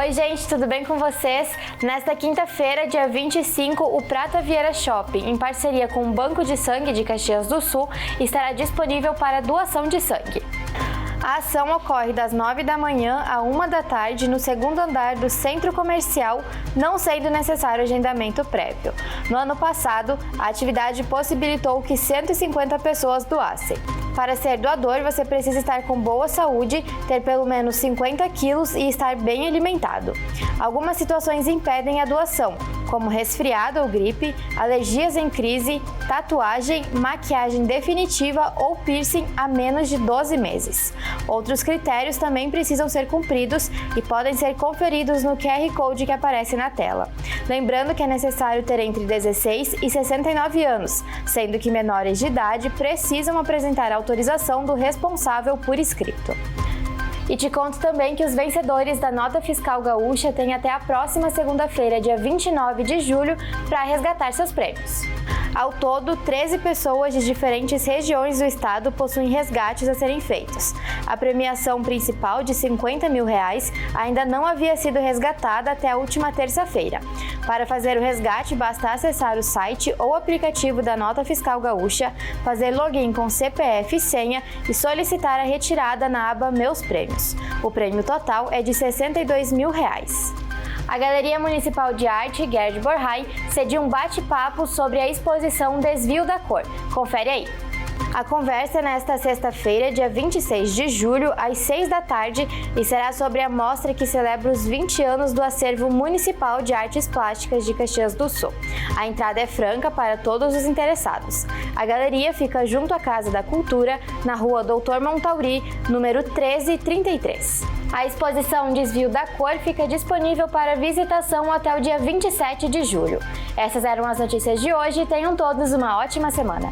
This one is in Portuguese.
Oi gente, tudo bem com vocês? Nesta quinta-feira, dia 25, o Prata Vieira Shopping, em parceria com o Banco de Sangue de Caxias do Sul, estará disponível para doação de sangue. A ação ocorre das 9 da manhã à 1 da tarde no segundo andar do centro comercial, não sendo necessário agendamento prévio. No ano passado, a atividade possibilitou que 150 pessoas doassem. Para ser doador, você precisa estar com boa saúde, ter pelo menos 50 quilos e estar bem alimentado. Algumas situações impedem a doação, como resfriado ou gripe, alergias em crise, tatuagem, maquiagem definitiva ou piercing há menos de 12 meses. Outros critérios também precisam ser cumpridos e podem ser conferidos no QR Code que aparece na tela. Lembrando que é necessário ter entre 16 e 69 anos, sendo que menores de idade precisam apresentar a autorização do responsável por escrito. E te conto também que os vencedores da Nota Fiscal Gaúcha têm até a próxima segunda-feira, dia 29 de julho, para resgatar seus prêmios. Ao todo, 13 pessoas de diferentes regiões do estado possuem resgates a serem feitos. A premiação principal de R$50 mil ainda não havia sido resgatada até a última terça-feira. Para fazer o resgate, basta acessar o site ou aplicativo da Nota Fiscal Gaúcha, fazer login com CPF e senha e solicitar a retirada na aba Meus Prêmios. O prêmio total é de R$62 mil. A Galeria Municipal de Arte Gerd Borraj cediu um bate-papo sobre a exposição Desvio da Cor. Confere aí! A conversa é nesta sexta-feira, dia 26 de julho, às 6 da tarde, e será sobre a mostra que celebra os 20 anos do Acervo Municipal de Artes Plásticas de Caxias do Sul. A entrada é franca para todos os interessados. A galeria fica junto à Casa da Cultura, na rua Doutor Montauri, número 1333. A exposição Desvio da Cor fica disponível para visitação até o dia 27 de julho. Essas eram as notícias de hoje e tenham todos uma ótima semana.